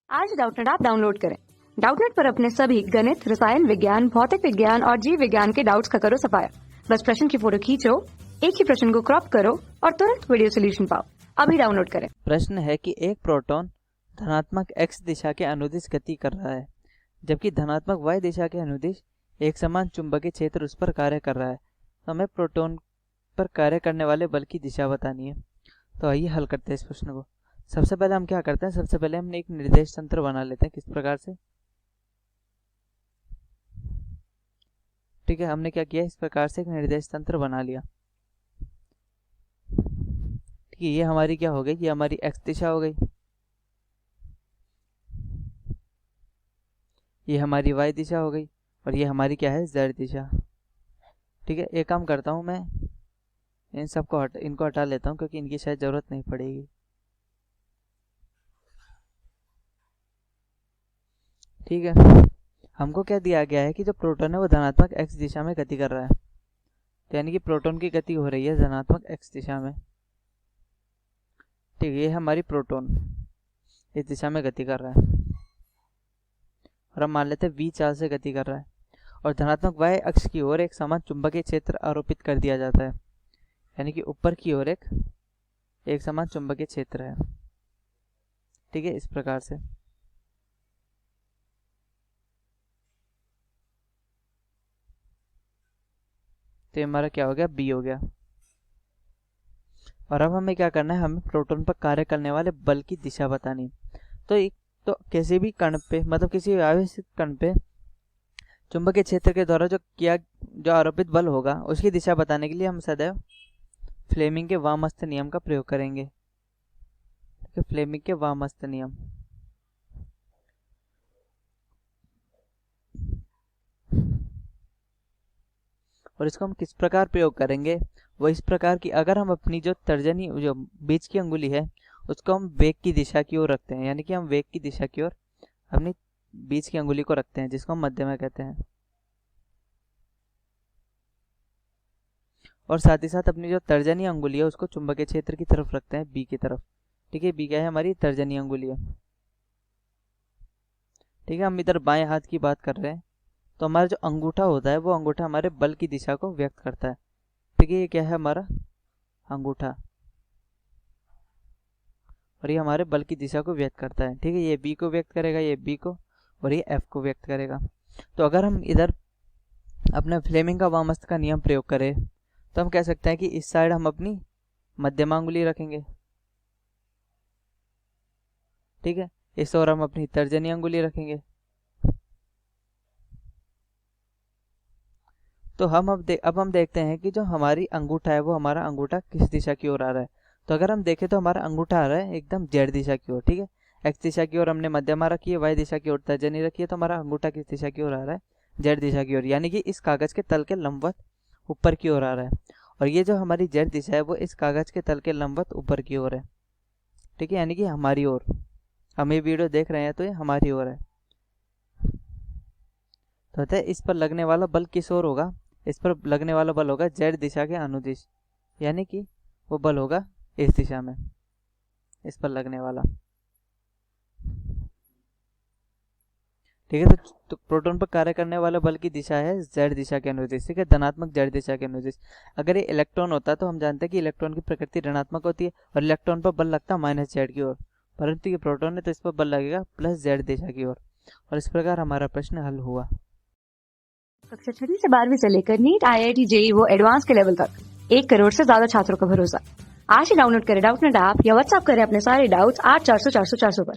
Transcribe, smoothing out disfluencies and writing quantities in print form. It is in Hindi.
आज डाउटनेट ऐप डाउनलोड करें। डाउटनेट पर अपने सभी गणित, रसायन विज्ञान, भौतिक विज्ञान और जीव विज्ञान के डाउट्स का करो सफाया। बस प्रश्न की फोटो खींचो, एक ही प्रश्न को क्रॉप करो और तुरंत वीडियो सोल्यूशन पाओ। अभी डाउनलोड करें। प्रश्न है कि एक प्रोटॉन धनात्मक x दिशा के अनुदिश गति कर रहा है, जबकि धनात्मक y दिशा के अनुदिश एक समान चुंबकीय क्षेत्र उस पर कार्य कर रहा है। तो हमें प्रोटॉन पर कार्य करने वाले बल की दिशा बतानी है। तो आइए हल करते हैं इस प्रश्न को। सबसे पहले हम क्या करते हैं, सबसे पहले हम एक निर्देश तंत्र बना लेते हैं। किस प्रकार से? ठीक है, हमने क्या किया, इस प्रकार से एक निर्देश तंत्र बना लिया। ठीक है, ये हमारी क्या हो गई, ये हमारी x दिशा हो गई, ये हमारी y दिशा हो गई और ये हमारी क्या है, z दिशा। ठीक है, एक काम करता हूँ मैं इन सबको इनको हटा लेता हूँ क्योंकि इनकी शायद जरूरत नहीं पड़ेगी। ठीक है, हमको क्या दिया गया है कि जो प्रोटॉन है वो धनात्मक x दिशा में गति कर रहा है। तो यानी कि प्रोटॉन की गति हो रही है धनात्मक x दिशा में। ठीक है, ये हमारी प्रोटॉन इस दिशा में गति कर रहा है और हम मान लेते हैं v चार्ज से गति कर रहा है और धनात्मक y अक्ष की ओर एक समान चुंबकीय क्षेत्र आरोपित कर दिया जाता है। यानी कि ऊपर की ओर एक समान चुंबकीय क्षेत्र है। ठीक है, इस प्रकार से। तो हमारा क्या हो गया, B हो गया। और अब हमें क्या करना है, हमें प्रोटॉन पर कार्य करने वाले बल की दिशा बतानी। तो किसी भी कण पे, मतलब किसी आवेशित कण पे चुंबकीय क्षेत्र के द्वारा जो आरोपित बल होगा उसकी दिशा बताने के लिए हम सदैव फ्लेमिंग के वामहस्त नियम का प्रयोग करेंगे। ठीक है, फ्लेमिंग के वामहस्त नियम। और इसको हम किस प्रकार प्रयोग करेंगे, वो इस प्रकार की, अगर हम अपनी जो तर्जनी, जो बीच की अंगुली है, उसको हम वेग की दिशा की ओर रखते हैं। यानी कि हम वेग की दिशा की ओर अपनी बीच की अंगुली को रखते हैं, जिसको हम मध्यमा कहते हैं। और साथ ही साथ अपनी जो तर्जनी अंगुली है उसको चुंबकीय क्षेत्र की तरफ रखते हैं, बी की तरफ। ठीक है, बी क्या है, हमारी तर्जनी अंगुली है। ठीक है, हम इधर बाएं हाथ की बात कर रहे हैं। तो हमारा जो अंगूठा होता है वो अंगूठा हमारे बल की दिशा को व्यक्त करता है। ठीक है, ये क्या है, हमारा अंगूठा, और ये हमारे बल की दिशा को व्यक्त करता है। ठीक है, ये बी को व्यक्त करेगा, ये बी को, और ये एफ को व्यक्त करेगा। तो अगर हम इधर अपने फ्लेमिंग का वामहस्त का नियम प्रयोग करें तो हम कह सकते हैं कि इस साइड हम अपनी मध्यमा अंगुली रखेंगे। ठीक है, इस ओर हम अपनी तर्जनी अंगुली रखेंगे। तो अब हम देखते हैं कि जो हमारी अंगूठा है वो हमारा अंगूठा किस दिशा की ओर आ रहा है। तो अगर हम देखें तो हमारा अंगूठा आ रहा है एकदम जेड दिशा की ओर। ठीक है, एक्स दिशा की ओर हमने मध्यमा रखी है, वाई दिशा की ओर तर्जनी रखी है, तो हमारा अंगूठा किस दिशा की ओर आ रहा है, जेड दिशा की ओर। यानी कि इस कागज के तल के लंबवत ऊपर की ओर आ रहा है। और ये जो हमारी जेड दिशा है वो इस कागज के तल के लंबवत ऊपर की ओर है। ठीक है, यानी कि हमारी ओर, हम ये वीडियो देख रहे हैं तो ये हमारी ओर है। तो इस पर लगने वाला बल किस ओर होगा, इस पर लगने वाला बल होगा जेड दिशा के अनुदिश। यानी कि वो बल होगा इस दिशा में, इस पर लगने वाला। ठीक है, तो प्रोटॉन पर कार्य करने वाला बल की दिशा है जेड दिशा के अनुदिश। ठीक है, धनात्मक जेड दिशा के अनुदिश। अगर ये इलेक्ट्रॉन होता तो हम जानते हैं कि इलेक्ट्रॉन की प्रकृति ऋणात्मक होती है और इलेक्ट्रॉन पर बल लगता माइनस जेड की ओर, परंतु ये प्रोटॉन है तो इस पर बल लगेगा प्लस जेड दिशा की ओर। और इस प्रकार हमारा प्रश्न हल हुआ। कक्षा 6 से 12वीं से लेकर नीट, IIT, JEE वो एडवांस के लेवल तक 1 करोड़ से ज्यादा छात्रों का भरोसा। आज ही डाउनलोड करें डाउटनेट ऐप या व्हाट्सएप करें अपने सारे डाउट्स 8400 400 400 पर।